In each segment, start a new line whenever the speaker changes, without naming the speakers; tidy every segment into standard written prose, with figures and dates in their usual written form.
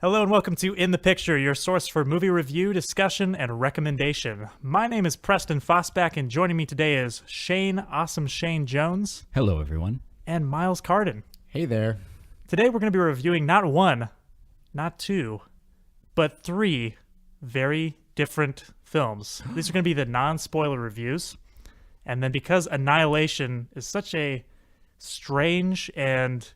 Hello and welcome to In the Picture, your source for movie review, discussion, and recommendation. My name is Preston Fossback, and joining me today is Awesome Shane Jones.
Hello, everyone.
And Miles Carden.
Hey there.
Today we're going to be reviewing not one, not two, but three very different films. These are going to be the non-spoiler reviews. And then because Annihilation is such a strange and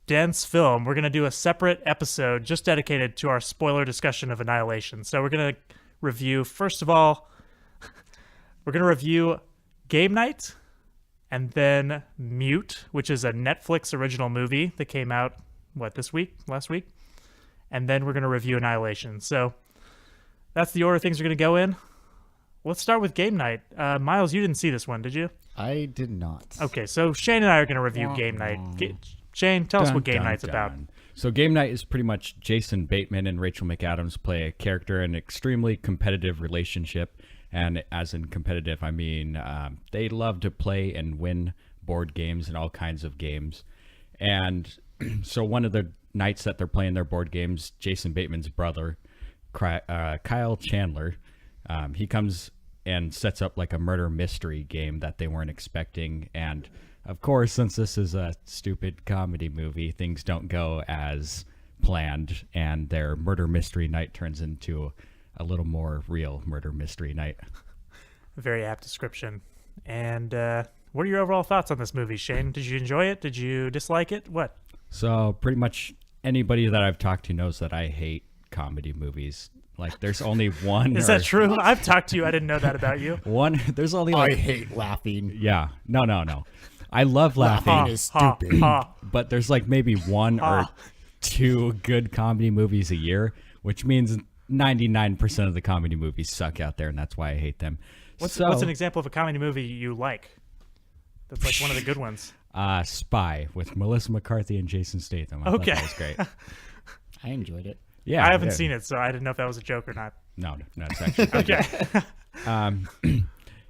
dense film, we're going to do a separate episode just dedicated to our spoiler discussion of Annihilation. So we're going to review, first of all, we're going to review Game Night, and then Mute, which is a Netflix original movie that came out, last week? And then we're going to review Annihilation. So that's the order things are going to go in. Let's start with Game Night. Miles, you didn't see this one, did you?
I did not.
Okay, so Shane and I are going to review Game Night. Shane, tell us what Game Night's about.
So Game Night is pretty much Jason Bateman and Rachel McAdams play a character in an extremely competitive relationship. And as in competitive, I mean they love to play and win board games and all kinds of games. And so one of the nights that they're playing their board games, Jason Bateman's brother, Kyle Chandler, he comes and sets up like a murder mystery game that they weren't expecting. And of course, since this is a stupid comedy movie, things don't go as planned, and their murder mystery night turns into a little more real murder mystery night.
Very apt description. And what are your overall thoughts on this movie, Shane? Did you enjoy it? Did you dislike it? What?
So pretty much anybody that I've talked to knows that I hate comedy movies. Like, there's only one.
Is that true? I've talked to you. I didn't know that about you.
There's only
I hate laughing.
Yeah. No. I love laughing.
Laughing is stupid.
But there's like maybe one or two good comedy movies a year, which means 99% of the comedy movies suck out there, and that's why I hate them.
What's an example of a comedy movie you like? That's like one of the good ones.
Spy with Melissa McCarthy and Jason Statham. I thought that was great.
I enjoyed it.
Yeah,
I haven't seen it, so I didn't know if that was a joke or not.
No, it's actually
Okay.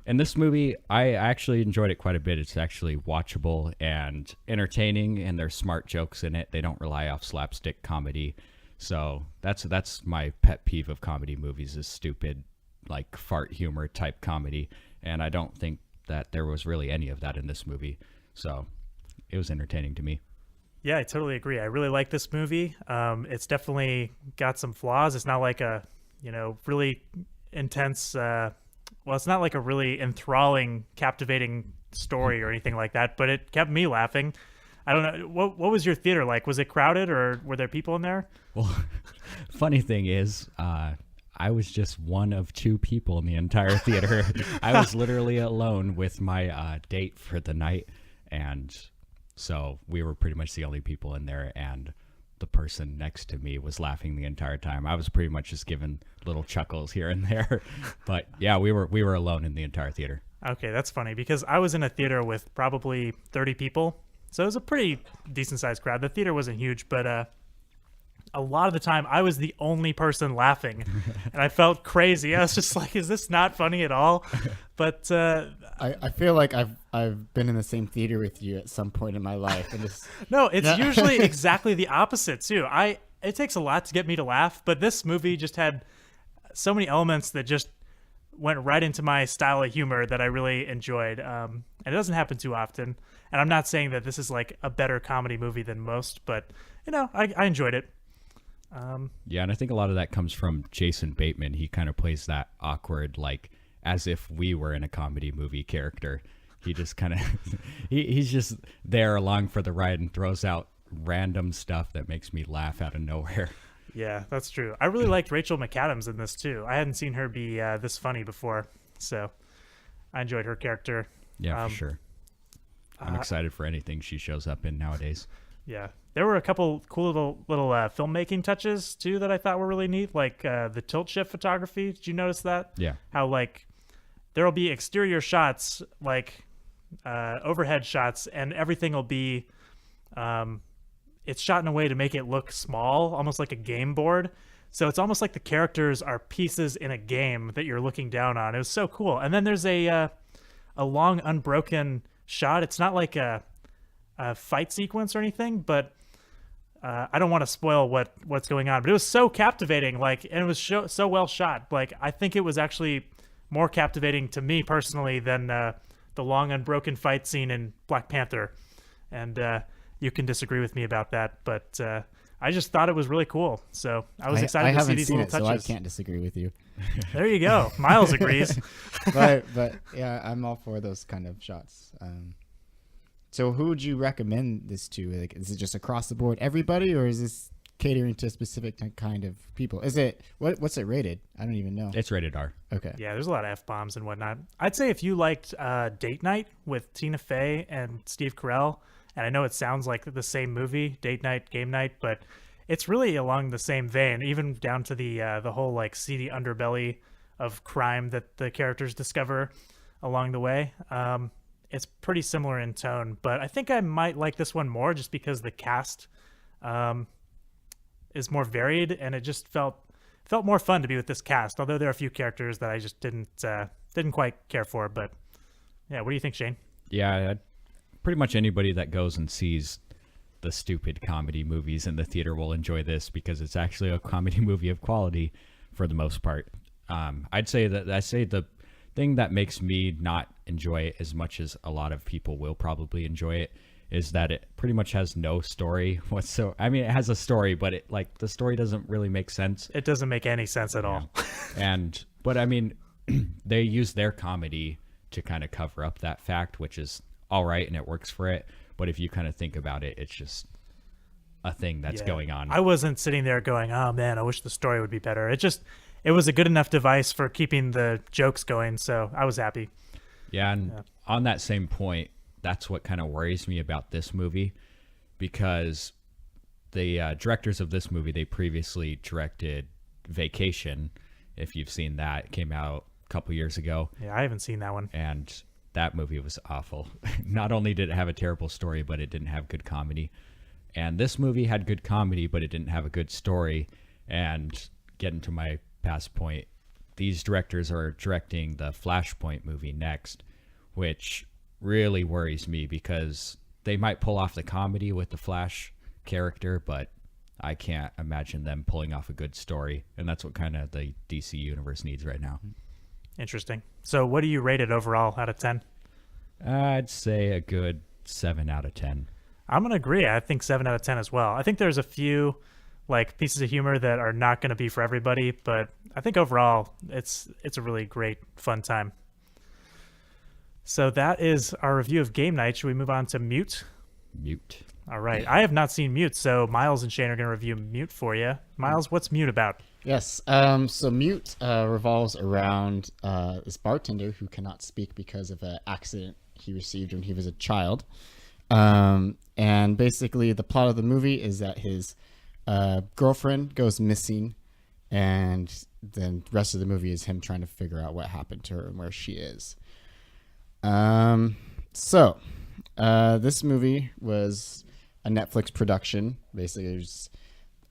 And this movie, I actually enjoyed it quite a bit. It's actually watchable and entertaining, and there's smart jokes in it. They don't rely off slapstick comedy. So that's my pet peeve of comedy movies, is stupid, like fart humor type comedy. And I don't think that there was really any of that in this movie. So it was entertaining to me.
Yeah, I totally agree. I really like this movie. It's definitely got some flaws. It's not like a, really intense... well, it's not like a really enthralling, captivating story or anything like that, but it kept me laughing. I don't know. What was your theater like? Was it crowded, or were there people in there?
Well, funny thing is, I was just one of two people in the entire theater. I was literally alone with my date for the night, and so we were pretty much the only people in there, and the person next to me was laughing the entire time. I was pretty much just giving little chuckles here and there. But yeah, we were alone in the entire theater.
Okay, that's funny, because I was in a theater with probably 30 people. So it was a pretty decent sized crowd. The theater wasn't huge, but a lot of the time I was the only person laughing, and I felt crazy. I was just like, is this not funny at all? But
I feel like I've been in the same theater with you at some point in my life. And
no, it's usually exactly the opposite too. It takes a lot to get me to laugh, but this movie just had so many elements that just went right into my style of humor that I really enjoyed. And it doesn't happen too often. And I'm not saying that this is like a better comedy movie than most, but I enjoyed it.
Yeah, and I think a lot of that comes from Jason Bateman. He kind of plays that awkward, like as if we were in a comedy movie character. He just kind of he's just there along for the ride and throws out random stuff that makes me laugh out of nowhere.
Yeah, that's true. I really liked Rachel McAdams in this too. I hadn't seen her be this funny before, so I enjoyed her character.
Yeah, for sure. I'm excited for anything she shows up in nowadays.
Yeah, there were a couple cool little filmmaking touches too that I thought were really neat, like the tilt shift photography. Did you notice that?
Yeah.
How like there'll be exterior shots, like overhead shots, and everything will be it's shot in a way to make it look small, almost like a game board. So it's almost like the characters are pieces in a game that you're looking down on. It was so cool. And then there's a long unbroken shot. It's not like a fight sequence or anything, but I don't want to spoil what's going on, but it was so captivating. Like, and it was so well shot. Like, I think it was actually more captivating to me personally than the long unbroken fight scene in Black Panther. And you can disagree with me about that, but I just thought it was really cool. So I was excited to see these little touches.
So I can't disagree with you.
There you go. Miles agrees.
but yeah, I'm all for those kind of shots. So who would you recommend this to? Like, is it just across the board, everybody, or is this catering to a specific kind of people? Is it what's it rated? I don't even know.
It's rated R.
Okay.
Yeah, there's a lot of F-bombs and whatnot. I'd say if you liked Date Night with Tina Fey and Steve Carell, and I know it sounds like the same movie, Date Night, Game Night, but it's really along the same vein, even down to the whole like seedy underbelly of crime that the characters discover along the way. It's pretty similar in tone, but I think I might like this one more just because the cast is more varied, and it just felt more fun to be with this cast. Although there are a few characters that I just didn't quite care for. But yeah, what do you think, Shane?
Yeah, pretty much anybody that goes and sees the stupid comedy movies in the theater will enjoy this because it's actually a comedy movie of quality for the most part. I'd say the thing that makes me not enjoy it as much as a lot of people will probably enjoy it is that it pretty much has no story whatsoever. I mean, it has a story, but the story doesn't really make sense.
It doesn't make any sense at all.
But I mean, they use their comedy to kind of cover up that fact, which is all right, and it works for it. But if you kind of think about it, it's just a thing that's going on.
I wasn't sitting there going, oh man, I wish the story would be better. It was a good enough device for keeping the jokes going, so I was happy.
Yeah, and on that same point, that's what kind of worries me about this movie, because the directors of this movie, they previously directed Vacation. If you've seen that, it came out a couple years ago.
Yeah, I haven't seen that one.
And that movie was awful. Not only did it have a terrible story, but it didn't have good comedy. And this movie had good comedy, but it didn't have a good story. And getting to my past point, these directors are directing the Flashpoint movie next, which really worries me because they might pull off the comedy with the Flash character, but I can't imagine them pulling off a good story. And that's what kind of the DC universe needs right now.
Interesting. So what do you rate it overall out of 10?
I'd say a good 7 out of 10.
I'm going to agree. I think 7 out of 10 as well. I think there's a few like pieces of humor that are not going to be for everybody, but I think overall it's a really great fun time. So that is our review of Game Night. Should we move on to Mute?
Mute.
All right. I have not seen Mute, so Miles and Shane are going to review Mute for you. Miles, what's Mute about?
Yes. So Mute revolves around this bartender who cannot speak because of an accident he received when he was a child. And basically the plot of the movie is that his girlfriend goes missing, and then the rest of the movie is him trying to figure out what happened to her and where she is. So this movie was a Netflix production. Basically,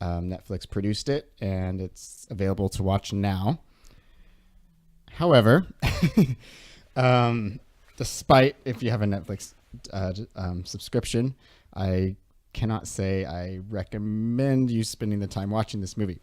Netflix produced it, and it's available to watch now. However, despite if you have a Netflix subscription, I cannot say I recommend you spending the time watching this movie.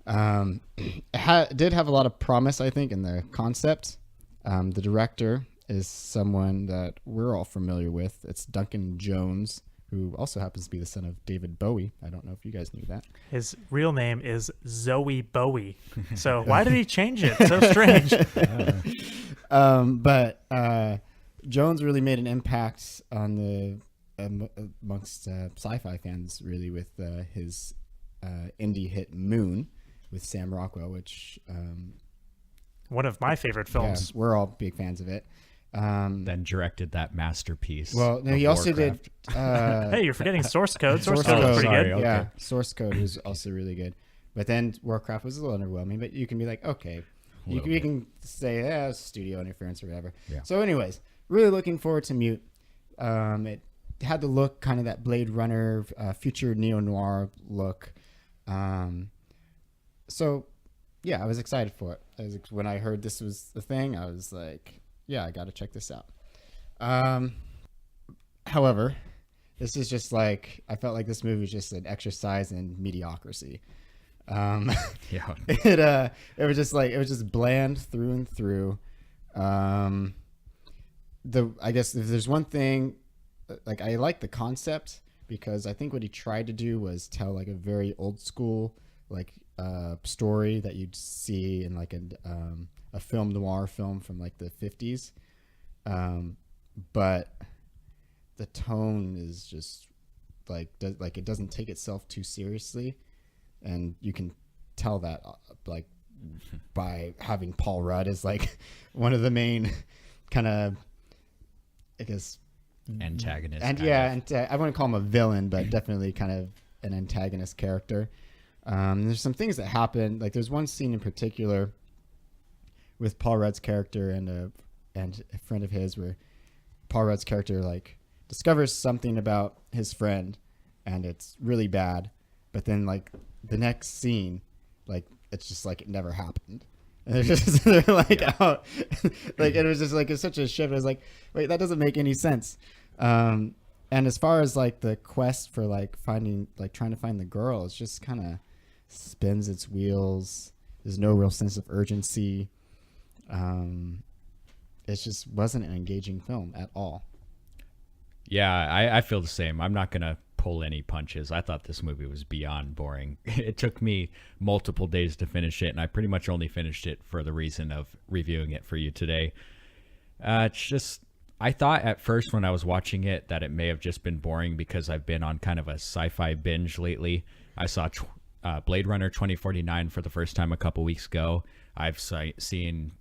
It did have a lot of promise, I think, in the concept. The director is someone that we're all familiar with. It's Duncan Jones, who also happens to be the son of David Bowie. I don't know if you guys knew that.
His real name is Zoe Bowie. So why did he change it? So strange.
But Jones really made an impact on the amongst sci-fi fans, really, with his indie hit Moon with Sam Rockwell, which
one of my favorite films.
Yeah, we're all big fans of it.
Then directed that masterpiece.
Well, no, he also
Warcraft.
did.
Hey, you're forgetting Source Code. Source
Source
Code was
Code,
pretty
sorry,
good.
okay.
Yeah, Source Code was also really good. But then Warcraft was a little underwhelming. But you can be like, okay, you can say, it's studio interference or whatever.
Yeah.
So, anyways, really looking forward to Mute. It had the look, kind of that Blade Runner, future neo-noir look. So, yeah, I was excited for it. When I heard this was the thing, I was like, yeah, I got to check this out. However, This is just like, I felt like this movie was just an exercise in mediocrity.
Yeah.
It was just like, it was just bland through and through. I guess if there's one thing, like, I like the concept, because I think what he tried to do was tell like a very old school like story that you'd see in like a film noir film from like the 50s, but the tone is just like it doesn't take itself too seriously, and you can tell that like by having Paul Rudd as like one of the main kind of, I guess,
Antagonist.
and I wouldn't call him a villain, but definitely kind of an antagonist character. There's some things that happen. Like there's one scene in particular with Paul Rudd's character and a friend of his, where Paul Rudd's character like discovers something about his friend, and it's really bad. But then like the next scene, like it's just like it never happened. And they're like out, like it was just like it's such a shift. It was like, wait, that doesn't make any sense. And as far as like the quest for like trying to find the girl, it's just kind of spins its wheels. There's no real sense of urgency. It just wasn't an engaging film at all.
Yeah, I feel the same. I'm not gonna pull any punches. I thought this movie was beyond boring. It took me multiple days to finish it, and I pretty much only finished it for the reason of reviewing it for you today. It's just, I thought at first when I was watching it that it may have just been boring because I've been on kind of a sci-fi binge lately. I saw Blade Runner 2049 for the first time a couple weeks ago. I've seen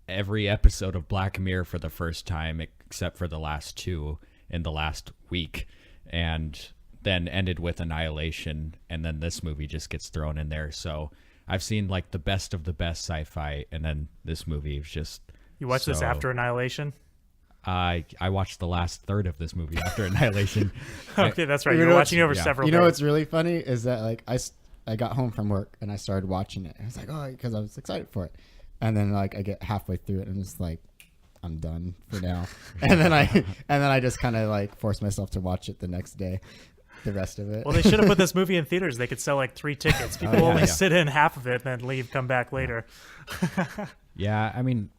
every episode of Black Mirror for the first time except for the last two in the last week, and then ended with Annihilation, and then this movie just gets thrown in there. So I've seen like the best of the best sci-fi, and then this movie is just...
You watched this after Annihilation?
I watched the last third of this movie after Annihilation.
Okay, that's right. You were watching it over several days.
You know what's really funny is that like I got home from work and I started watching it. I was like, oh, because I was excited for it. And then like I get halfway through it and I'm just like, I'm done for now. And then I just kind of like forced myself to watch it the next day, the rest of it.
Well, they should have put this movie in theaters. They could sell like 3 tickets. People only sit in half of it and then leave, come back later.
Yeah, I mean,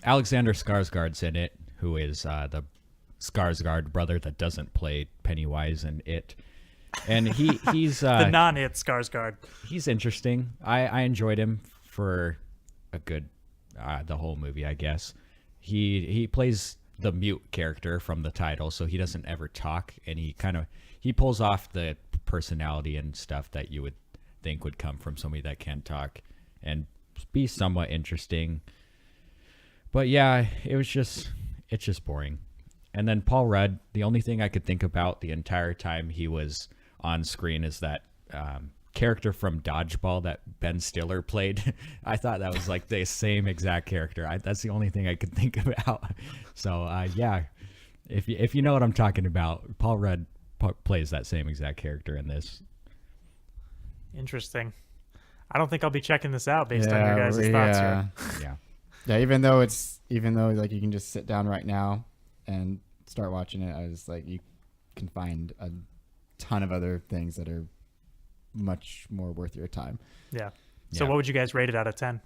Alexander Skarsgård's in it, who is the Skarsgård brother that doesn't play Pennywise in It. And he's
the non-It Skarsgård.
He's interesting. I enjoyed him for a good the whole movie, I guess. He plays the mute character from the title, so he doesn't ever talk, and he pulls off the personality and stuff that you would think would come from somebody that can't talk and be somewhat interesting. But yeah, it's just boring. And then Paul Rudd, the only thing I could think about the entire time he was on screen is that character from Dodgeball that Ben Stiller played. I thought that was like the same exact character. That's the only thing I could think about. So yeah, if you know what I'm talking about, Paul Rudd plays that same exact character in this.
Interesting. I don't think I'll be checking this out based on your guys' thoughts here.
Yeah. Even though like you can just sit down right now and start watching it, I was like, you can find a ton of other things that are much more worth your time.
Yeah. So what would you guys rate it out of 10?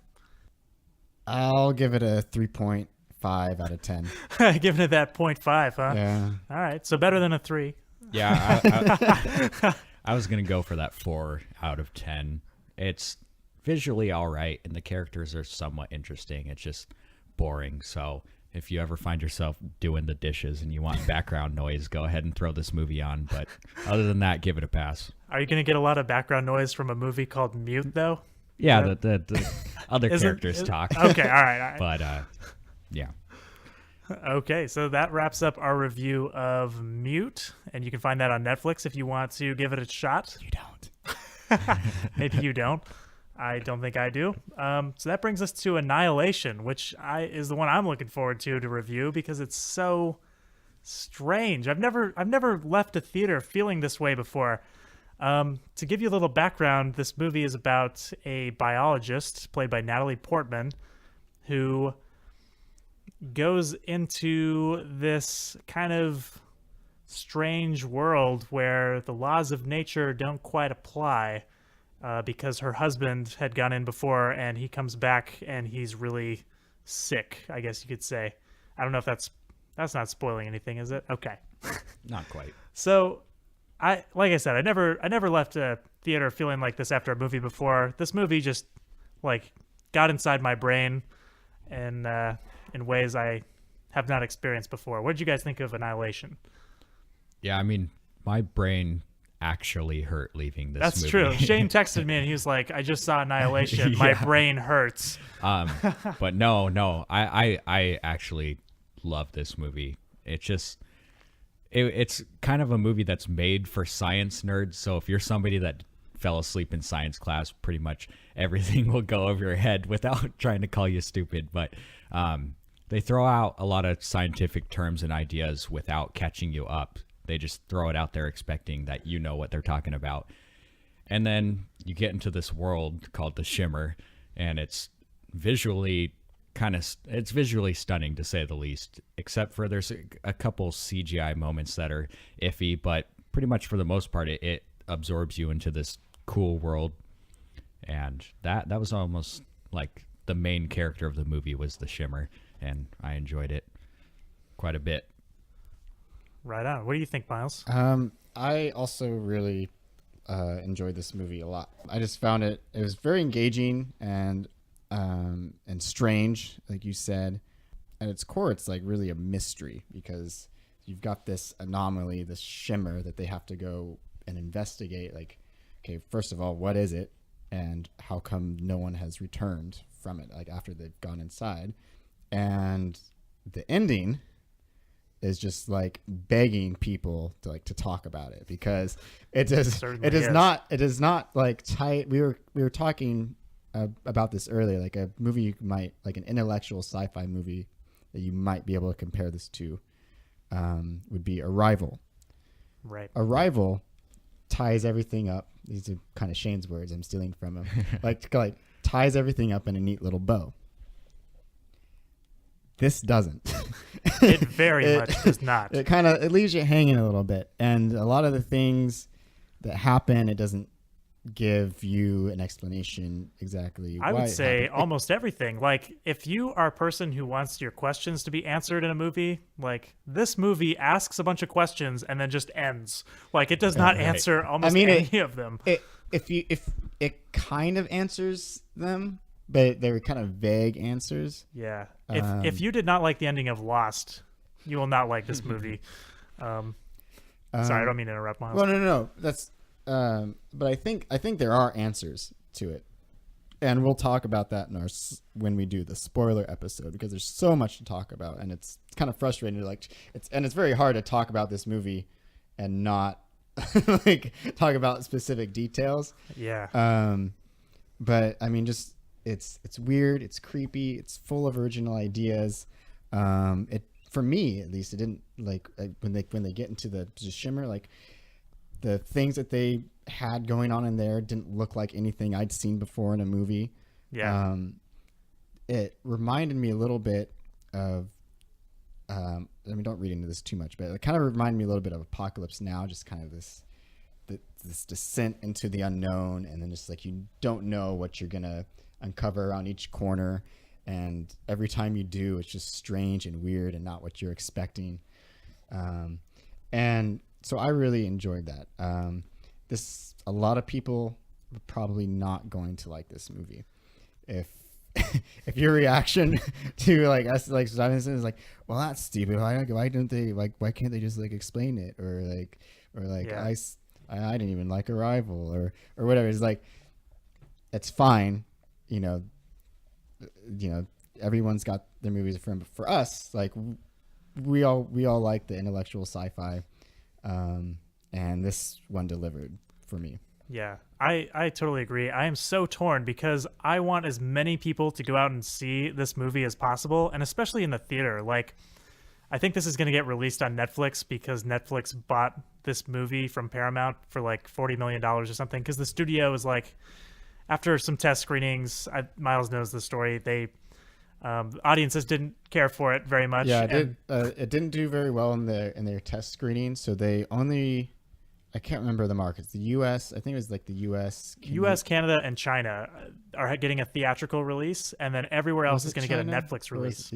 I'll give it a 3.5 out of 10.
Giving it that 0.5, huh?
Yeah.
All right. So better than a 3.
Yeah. I was going to go for that 4 out of 10. It's visually all right, and the characters are somewhat interesting. It's just boring. So if you ever find yourself doing the dishes and you want background noise, go ahead and throw this movie on. But other than that, give it a pass.
Are you going to get a lot of background noise from a movie called Mute, though?
Yeah, the other characters talk.
Okay, all right.
But, yeah.
Okay, so that wraps up our review of Mute, and you can find that on Netflix if you want to give it a shot.
You don't.
Maybe you don't. I don't think I do. So that brings us to Annihilation, which is the one I'm looking forward to review because it's so strange. I've never left a theater feeling this way before. To give you a little background, this movie is about a biologist played by Natalie Portman who goes into this kind of strange world where the laws of nature don't quite apply, because her husband had gone in before and he comes back and he's really sick, I guess you could say. I don't know if that's not spoiling anything, is it? Okay.
Not quite.
So, like I said, I never left a theater feeling like this after a movie before. This movie just like got inside my brain and in ways I have not experienced before. What did you guys think of Annihilation?
Yeah, I mean, my brain actually hurt leaving this
That's
movie.
true. Shane texted me and he was like, "I just saw Annihilation. My brain hurts."
But no, I actually love this movie. It's just it's kind of a movie that's made for science nerds. So if you're somebody that fell asleep in science class, pretty much everything will go over your head without trying to call you stupid. But they throw out a lot of scientific terms and ideas without catching you up. They just throw it out there expecting that you know what they're talking about. And then you get into this world called the Shimmer, and it's visually it's visually stunning, to say the least, except for there's a couple CGI moments that are iffy, but pretty much for the most part, it absorbs you into this cool world. And that was almost like the main character of the movie was the Shimmer, and I enjoyed it quite a bit.
Right on. What do you think, Miles?
I also really enjoyed this movie a lot. I just found it was very engaging and strange, like you said. At its core, it's like really a mystery because you've got this anomaly, this Shimmer that they have to go and investigate. Like, okay, first of all, what is it, and how come no one has returned from it? Like after they've gone inside, and the ending is just like begging people to talk about it because it is not like tight. We were talking about this earlier, like a movie you might, like an intellectual sci-fi movie that you might be able to compare this to would be Arrival.
Right.
Arrival ties everything up. These are kind of Shane's words. I'm stealing from him. like ties everything up in a neat little bow. This doesn't.
It very much does not.
It leaves you hanging a little bit, and a lot of the things that happen, it doesn't give you an explanation exactly.
I
why
would
it
say
happened.
almost everything. Like, if you are a person who wants your questions to be answered in a movie, like, this movie asks a bunch of questions and then just ends. Like, it does not
right.
answer almost any of them.
If it kind of answers them, but they were kind of vague answers.
Yeah. If you did not like the ending of Lost, you will not like this movie. Sorry, I don't mean to interrupt, Miles.
Well, no. That's but I think there are answers to it, and we'll talk about that when we do the spoiler episode, because there's so much to talk about, and it's kind of frustrating. It's very hard to talk about this movie and not like talk about specific details.
Yeah.
But I mean, just it's weird, it's creepy, it's full of original ideas. It, for me at least, it didn't like when they get into the Shimmer, like the things that they had going on in there didn't look like anything I'd seen before in a movie.
Yeah.
It reminded me a little bit of I mean, don't read into this too much, but it kind of reminded me a little bit of Apocalypse Now, just kind of this descent into the unknown, and then just like you don't know what you're gonna uncover around each corner, and every time you do, it's just strange and weird and not what you're expecting. And so I really enjoyed that. A lot of people are probably not going to like this movie. If your reaction to like us, like Stevenson, is like, well, that's stupid. Why don't they why can't they just like explain it, or
Yeah.
I didn't even like Arrival or whatever. It's like, it's fine, you know, everyone's got their movies from. But for us, like we all like the intellectual sci-fi, and this one delivered for me.
Yeah, I totally agree. I am so torn because I want as many people to go out and see this movie as possible, and especially in the theater. Like, I think this is going to get released on Netflix because Netflix bought this movie from Paramount for like $40 million or something, because the studio is like, after some test screenings, Miles knows the story, they Audiences didn't care for it very much.
Yeah,
and
it didn't do very well in their test screening. So they only, I can't remember the markets. The U.S. I think it was like the U.S.
U.S., Canada, and China are getting a theatrical release, and then everywhere else is going to get a Netflix release.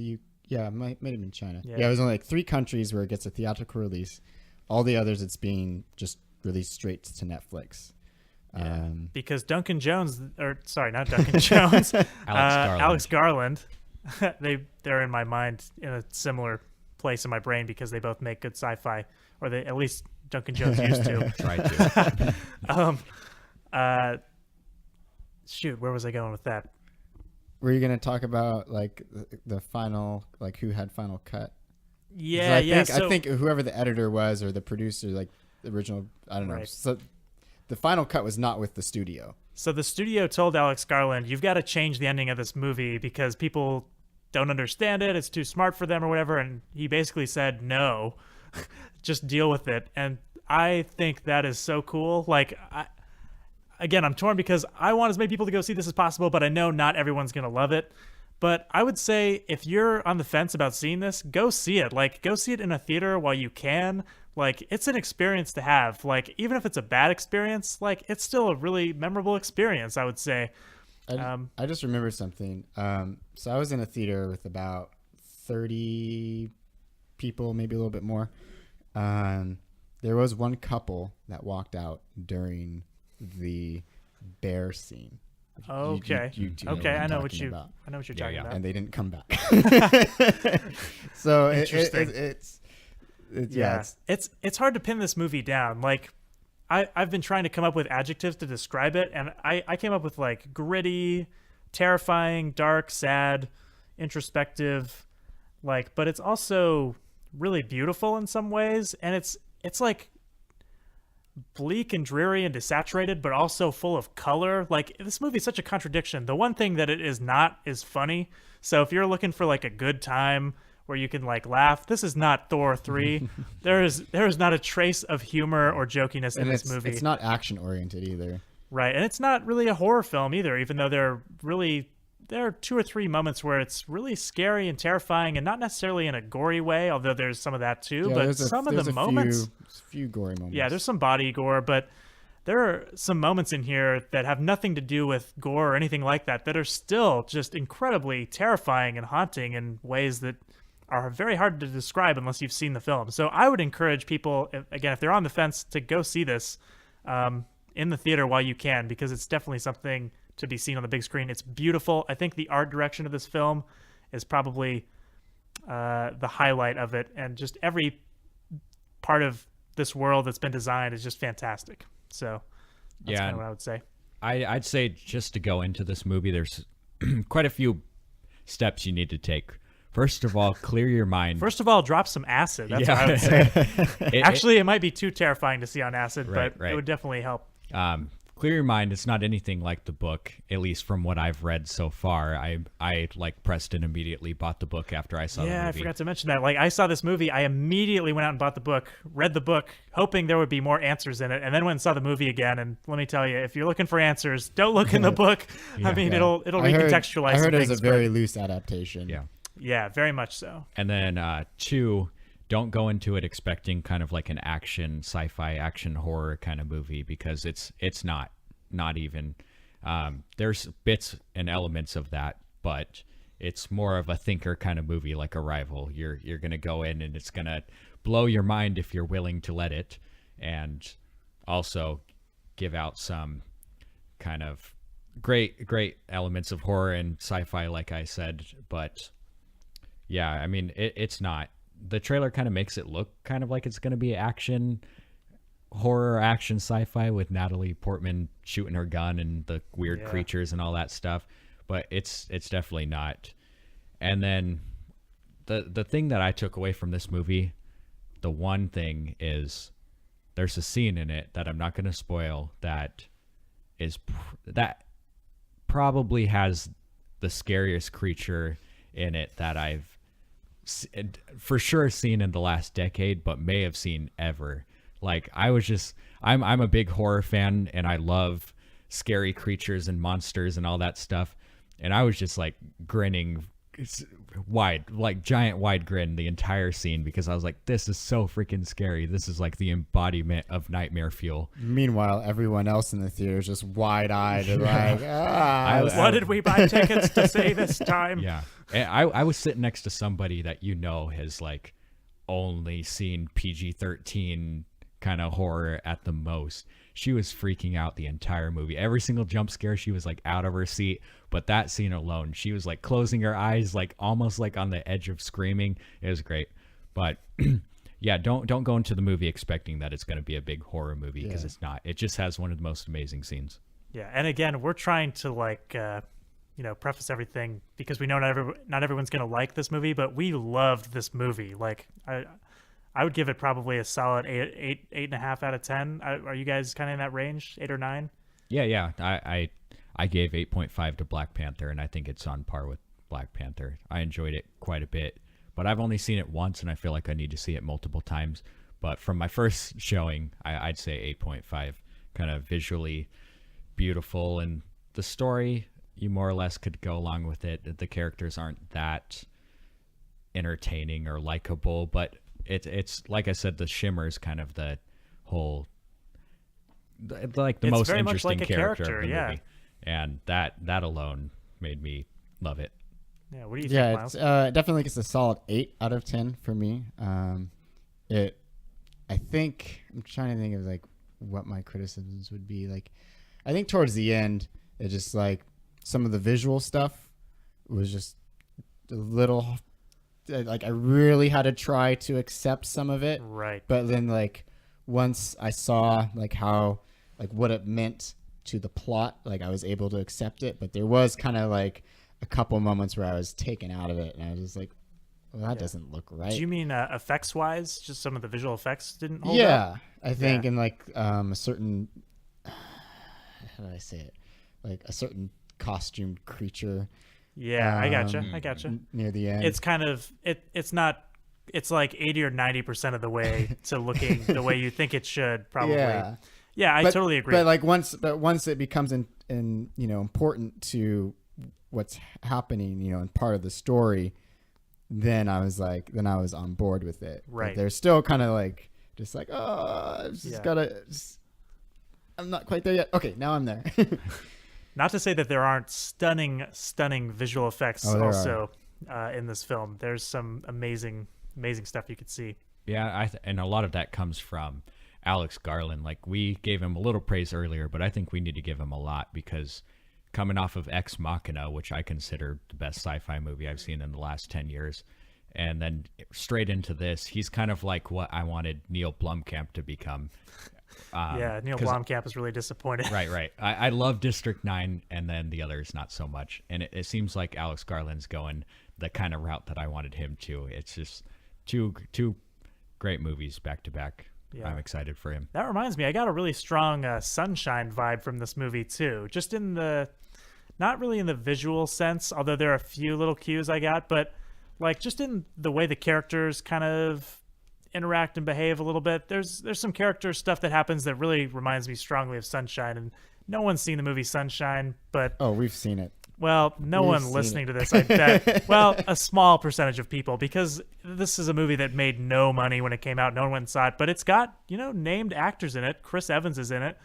Yeah, it might have been China.
Yeah.
Yeah, it was only like 3 countries where it gets a theatrical release. All the others, it's being just released straight to Netflix.
Yeah, because Duncan Jones, or sorry, not Duncan Jones, Alex Garland, they're in my mind in a similar place in my brain because they both make good sci-fi, or they at least Duncan Jones used to.
Try to.
Shoot, where was I going with that?
Were you going to talk about like the final, like who had final cut?
Yeah,
I think whoever the editor was or the producer, like the original, I don't know.
Right.
So the final cut was not with the studio.
So the studio told Alex Garland, you've got to change the ending of this movie because people don't understand it. It's too smart for them or whatever. And he basically said, no, just deal with it. And I think that is so cool. Like, again, I'm torn because I want as many people to go see this as possible, but I know not everyone's going to love it. But I would say if you're on the fence about seeing this, go see it. Like, go see it in a theater while you can. Like, it's an experience to have. Like, even if it's a bad experience, like, it's still a really memorable experience, I would say.
I just remembered something. So I was in a theater with about 30 people, maybe a little bit more. There was one couple that walked out during the bear scene.
Okay.
You do know what
I
I'm
know
talking
what you're
about.
talking about.
And they didn't come back. So
it's hard to pin this movie down. Like, I've been trying to come up with adjectives to describe it, and I came up with like gritty, terrifying, dark, sad, introspective, like, but it's also really beautiful in some ways, and it's like bleak and dreary and desaturated, but also full of color. Like, this movie is such a contradiction. The one thing that it is not is funny. So if you're looking for like a good time where you can like laugh, this is not Thor 3. there is not a trace of humor or jokiness in this movie.
It's not action oriented either.
Right. And it's not really a horror film either, even though there are 2 or 3 moments where it's really scary and terrifying, and not necessarily in a gory way, although there's some of that too.
Yeah,
but some of the moments,
few gory moments.
yeah, there's some body gore, but there are some moments in here that have nothing to do with gore or anything like that are still just incredibly terrifying and haunting in ways that are very hard to describe unless you've seen the film. So I would encourage people, if they're on the fence, to go see this in the theater while you can, because it's definitely something to be seen on the big screen. It's beautiful. I think the art direction of this film is probably the highlight of it, and just every part of this world that's been designed is just fantastic. So that's kind of what I would say.
I'd say just to go into this movie, there's quite a few steps you need to take. First of all, clear your mind.
First of all, drop some acid. That's what I would say. Actually, it might be too terrifying to see on acid, but it would definitely help.
Clear your mind. It's not anything like the book, at least from what I've read so far. I like Preston immediately bought the book after I saw the movie.
Yeah, I forgot to mention that. Like, I saw this movie, I immediately went out and bought the book, read the book, hoping there would be more answers in it, and then went and saw the movie again. And let me tell you, if you're looking for answers, don't look in the book. I mean, it'll recontextualize.
I heard
things,
it was a very loose adaptation.
Yeah, very much so.
And then 2, don't go into it expecting kind of like an action, sci-fi, action horror kind of movie, because it's not even. There's bits and elements of that, but it's more of a thinker kind of movie, like Arrival. You're gonna go in and it's gonna blow your mind if you're willing to let it, and also give out some kind of great elements of horror and sci-fi, like I said. But yeah, I mean, it's not. The trailer kind of makes it look kind of like it's going to be action, horror, action, sci-fi with Natalie Portman shooting her gun and the weird creatures and all that stuff. But it's definitely not. And then the thing that I took away from this movie, the one thing is there's a scene in it that I'm not going to spoil that probably has the scariest creature in it that I've for sure seen in the last decade, but may have seen ever. Like, I'm a big horror fan, and I love scary creatures and monsters and all that stuff. And I was just like grinning it's wide, like giant wide grin the entire scene, because I was like, this is so freaking scary. This is like the embodiment of nightmare fuel.
Meanwhile, everyone else in the theater is just wide-eyed and like,
What did we buy tickets to say this time?
Yeah. And I was sitting next to somebody that has like only seen PG-13 kind of horror at the most. She was freaking out the entire movie. Every single jump scare, she was like out of her seat. But that scene alone, she was like closing her eyes, like almost like on the edge of screaming. It was great. But yeah, don't go into the movie expecting that it's going to be a big horror movie, because it's not. It just has one of the most amazing scenes.
Yeah, and again, we're trying to like preface everything because we know not everyone's going to like this movie, but we loved this movie. Like I would give it probably a solid 8.5 out of 10. Are you guys kind of in that range, 8 or 9?
Yeah. I gave 8.5 to Black Panther, and I think it's on par with Black Panther. I enjoyed it quite a bit, but I've only seen it once, and I feel like I need to see it multiple times. But from my first showing, I'd say 8.5. Kind of visually beautiful, and the story, you more or less could go along with it. The characters aren't that entertaining or likable, but it's like I said, the Shimmer is kind of the whole, like the
It's
most
very much
interesting
like a
character
character,
of the
yeah.
movie, and that alone made me love it.
Yeah, what do you think,
yeah,
Miles?
it's definitely gets a solid 8 out of 10 for me. I think I'm trying to think of like what my criticisms would be. Like, I think towards the end, it just like some of the visual stuff was just a little, like I really had to try to accept some of it.
Right.
But then like once I saw like how, like what it meant to the plot, like I was able to accept it. But there was kind of like a couple moments where I was taken out of it, and I was just like, well, that doesn't look right.
Do you mean effects wise? Just some of the visual effects didn't hold
Yeah,
up?
I think in like a certain, how do I say it? Like a certain costumed creature.
Yeah, I gotcha.
Near the end.
It's kind of it's not. It's like 80 or 90% of the way to looking the way you think it should, probably. Yeah, I totally agree.
But like once it becomes in important to what's happening, and part of the story, then I was on board with it.
Right.
But they're still kind of like just like, oh, I've just gotta. I'm not quite there yet. Okay, now I'm there.
Not to say that there aren't stunning visual effects also in this film. There's some amazing stuff you could see.
Yeah, and a lot of that comes from Alex Garland. Like, we gave him a little praise earlier, but I think we need to give him a lot, because coming off of Ex Machina, which I consider the best sci-fi movie I've seen in the last 10 years, and then straight into this, he's kind of like what I wanted Neil Blomkamp to become.
Neil Blomkamp is really disappointed.
Right. I love District 9, and then the others not so much. And it seems like Alex Garland's going the kind of route that I wanted him to. It's just two great movies back to back.
Yeah.
I'm excited for him.
That reminds me, I got a really strong Sunshine vibe from this movie too. Just in the, not really in the visual sense, although there are a few little cues I got, but like just in the way the characters kind of interact and behave a little bit. There's some character stuff that happens that really reminds me strongly of Sunshine, and no one's seen the movie Sunshine, but
We've seen it.
well, no one listening to this, I bet. Well, a small percentage of people, because this is a movie that made no money when it came out. No one went and saw it, but it's got, named actors in it. Chris Evans is in it.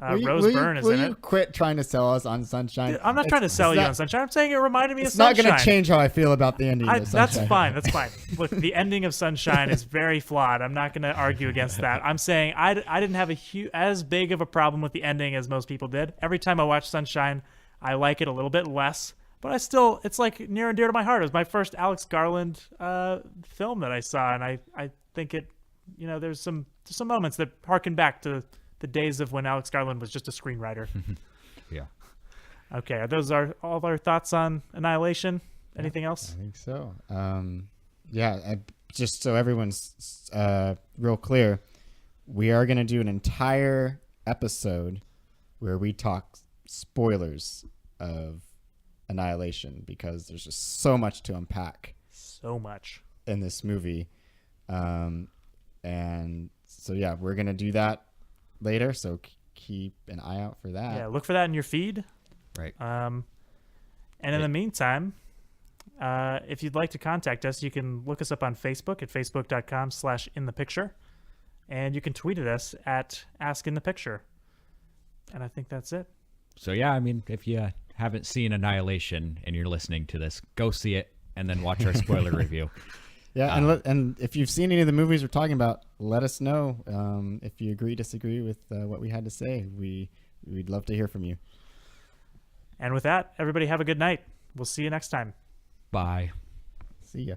Rose Byrne is in it.
Will you quit trying to sell us on Sunshine?
I'm not trying to sell you on Sunshine. I'm saying it reminded me of
It's not
Sunshine.
going to change how I feel about the ending of Sunshine.
That's fine. Look, the ending of Sunshine is very flawed. I'm not going to argue against that. I'm saying I didn't have as big of a problem with the ending as most people did. Every time I watch Sunshine, I like it a little bit less. But it's like near and dear to my heart. It was my first Alex Garland film that I saw, and I think it, there's some moments that harken back to the days of when Alex Garland was just a screenwriter.
Yeah.
Okay, are those all of our thoughts on Annihilation? Anything else?
I think so. Just so everyone's real clear, we are going to do an entire episode where we talk spoilers of Annihilation, because there's just so much to unpack.
So much
in this movie. And so, yeah, we're going to do that later. So keep an eye out for that.
Yeah, look for that in your feed.
Right.
And in the meantime, If you'd like to contact us, you can look us up on Facebook at facebook.com/inthepicture. And you can tweet at us at AskInThePicture. And I think that's it.
So yeah, I mean, if you haven't seen Annihilation and you're listening to this, go see it and then watch our spoiler review.
Yeah, and if you've seen any of the movies we're talking about, let us know if you agree, disagree with what we had to say. We'd love to hear from you.
And with that, everybody have a good night. We'll see you next time.
Bye.
See ya.